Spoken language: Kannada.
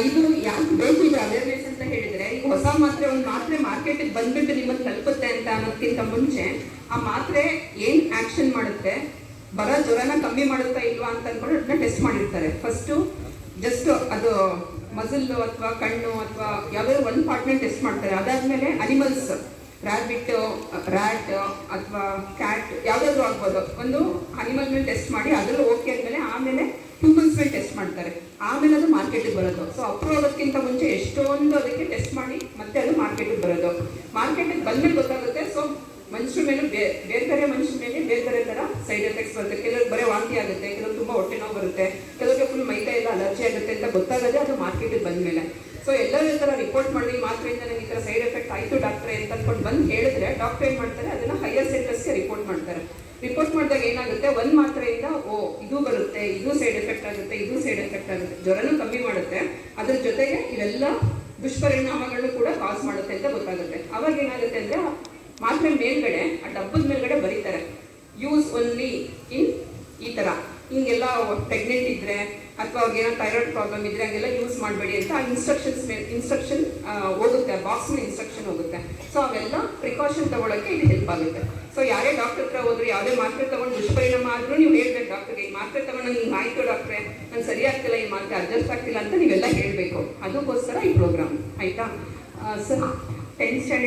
ಇದು ಯಾಕೆ ಬೇಕು ಇದು ಅವೇರ್ನೆಸ್ ಅಂತ ಹೇಳಿದ್ರೆ, ಈಗ ಹೊಸ ಮಾತ್ರೆ ಒಂದು ಮಾತ್ರೆ ಮಾರ್ಕೆಟಿಗೆ ಬಂದ್ಬಿಟ್ಟು ನಿಮ್ಮನ್ನು ತಲುಪುತ್ತೆ ಅಂತ ಅನ್ನೋದಕ್ಕಿಂತ ಮುಂಚೆ ಆ ಮಾತ್ರೆ ಏನು ಆಕ್ಷನ್ ಮಾಡುತ್ತೆ, ಬರೋ ಜ್ವರನ ಕಮ್ಮಿ ಮಾಡುತ್ತಾ ಇಲ್ವಾ ಅಂತ ಅಂದ್ಕೊಂಡು ಅದನ್ನ ಟೆಸ್ಟ್ ಮಾಡಿರ್ತಾರೆ. ಫಸ್ಟು ಜಸ್ಟ್ ಅದು ಮಸಲ್ಲು ಅಥವಾ ಕಣ್ಣು ಅಥವಾ ಯಾವುದಾದ್ರು ಒಂದು ಪಾರ್ಟ್ನ ಟೆಸ್ಟ್ ಮಾಡ್ತಾರೆ. ಅದಾದ್ಮೇಲೆ ಅನಿಮಲ್ಸ್, ರ್ಯಾಬಿಟ್, ರ್ಯಾಟ್ ಅಥವಾ ಕ್ಯಾಟ್ ಯಾವುದಾದ್ರೂ ಆಗ್ಬೋದು, ಒಂದು ಅನಿಮಲ್ ಮೇಲೆ ಟೆಸ್ಟ್ ಮಾಡಿ ಅದರಲ್ಲೂ ಓಕೆ ಆದಮೇಲೆ ಆಮೇಲೆ ಹ್ಯೂಮನ್ಸ್ ಮೇಲೆ ಟೆಸ್ಟ್ ಮಾಡ್ತಾರೆ. ಆಮೇಲೆ ಅದು ಮಾರ್ಕೆಟಿಗೆ ಬರೋದು. ಸೊ ಅಪ್ರೂವ್ ಆಗೋದಕ್ಕಿಂತ ಮುಂಚೆ ಎಷ್ಟೊಂದು ಅದಕ್ಕೆ ಟೆಸ್ಟ್ ಮಾಡಿ ಮತ್ತೆ ಅದು ಮಾರ್ಕೆಟಿಗೆ ಬರೋದು. ಮಾರ್ಕೆಟಿಗೆ ಬಂದ್ಮೇಲೆ ಗೊತ್ತಾಗುತ್ತೆ. ಸೊ ಮನುಷ್ಯರ ಮೇಲೆ ಬೇರೆ ಬೇರೆ ಮನುಷ್ಯರ ಮೇಲೆ ಬೇರೆ ಬೇರೆ ಥರ ಸೈಡ್ ಎಫೆಕ್ಟ್ಸ್ ಬರುತ್ತೆ. ಕೆಲವ್ರಿಗೆ ಬರೀ ವಾಂತಿ ಆಗುತ್ತೆ, ಕೆಲವ್ರು ತುಂಬ ಹೊಟ್ಟೆ ನೋವು ಬರುತ್ತೆ, ಕೆಲವರಿಗೆ ಫುಲ್ ಮೈಕೈ ಎಲ್ಲ ಅಲರ್ಜಿ ಆಗುತ್ತೆ ಅಂತ ಗೊತ್ತಾಗೋದೇ ಅದು ಮಾರ್ಕೆಟಿಗೆ ಬಂದಮೇಲೆ. ಸೊ ಎಲ್ಲರೂ ಈ ಥರ ರಿಪೋರ್ಟ್ ಮಾಡಿ ಮಾತ್ರೆಯಿಂದ ನನಗೆ ಈ ಥರ ಸೈಡ್ ಎಫೆಕ್ಟ್ ಆಯಿತು ಡಾಕ್ಟ್ರೆ ಅಂತ ಅಂದ್ಕೊಂಡು ಬಂದು ಹೇಳಿದ್ರೆ ಡಾಕ್ಟರ್ ಏನು ಮಾಡ್ತಾರೆ, ಅದನ್ನು ಹೈಯರ್ ಸೆಂಟರ್ಸ್ಗೆ ರಿಪೋರ್ಟ್ ಮಾಡ್ತಾರೆ. ರಿಪೋರ್ಟ್ ಮಾಡಿದಾಗ ಏನಾಗುತ್ತೆ, ಒಂದು ಮಾತ್ರೆಯಿಂದ ಇದು ಬರುತ್ತೆ, ಇದು ಸೈಡ್ ಎಫೆಕ್ಟ್ ಆಗುತ್ತೆ, ಇದು ಸೈಡ್ ಎಫೆಕ್ಟ್ ಆಗುತ್ತೆ, ಜ್ವರನೂ ಕಮ್ಮಿ ಮಾಡುತ್ತೆ, ಅದ್ರ ಜೊತೆಗೆ ಇವೆಲ್ಲ ದುಷ್ಪರಿಣಾಮಗಳು ಕೂಡ ಕಾಸ್ ಮಾಡುತ್ತೆ ಅಂತ ಗೊತ್ತಾಗುತ್ತೆ. ಅವಾಗ ಏನಾಗುತ್ತೆ ಅಂದರೆ ಮಾತ್ರೆ ಮೇಲ್ಗಡೆ ಆ ಡಬ್ಬದ ಮೇಲ್ಗಡೆ ಬರೀತಾರೆ ಯೂಸ್ ಓನ್ಲಿ ಇನ್ ಈ ಥರ. ಹಿಂಗೆಲ್ಲ ಪ್ರೆಗ್ನೆಂಟ್ ಇದ್ದರೆ ಅಥವಾ ಅವ್ರಿಗೇನೋ ಥೈರಾಯ್ಡ್ ಪ್ರಾಬ್ಲಮ್ ಇದ್ದರೆ ಹಂಗೆಲ್ಲ ಯೂಸ್ ಮಾಡಬೇಡಿ ಅಂತ ಇನ್ಸ್ಟ್ರಕ್ಷನ್ ಹೋಗುತ್ತೆ, ಬಾಕ್ಸ್ನ ಇನ್ಸ್ಟ್ರಕ್ಷನ್ ಹೋಗುತ್ತೆ. ಸೊ ಅವೆಲ್ಲ ಪ್ರಿಕಾಷನ್ ತೊಗೊಳಕ್ಕೆ ಇದು ಹೆಲ್ಪ್ ಆಗುತ್ತೆ. ಸೊ ಯಾರೇ ಡಾಕ್ಟರ್ ಹತ್ರ ಹೋದ್ರು ಯಾವುದೇ ಮಾತ್ರೆ ತೊಗೊಂಡು ದುಷ್ಪರಿಣಾಮ ಆದರೂ ನೀವು ಹೇಳ್ಬೇಕು ಡಾಕ್ಟರ್ಗೆ, ಈ ಮಾತ್ರೆ ತೊಗೊಂಡು ನಂಗೆ ಹಿಂಗೆ ಆಯಿತು ಡಾಕ್ಟ್ರೆ, ನಾನು ಸರಿ ಆಗ್ತಿಲ್ಲ, ಈ ಮಾತ್ರೆ ಅಡ್ಜಸ್ಟ್ ಆಗ್ತಿಲ್ಲ ಅಂತ ನೀವೆಲ್ಲ ಹೇಳಬೇಕು. ಅದಕ್ಕೋಸ್ಕರ ಈ ಪ್ರೋಗ್ರಾಮ್ ಆಯಿತಾ ಸರ್. 10th standard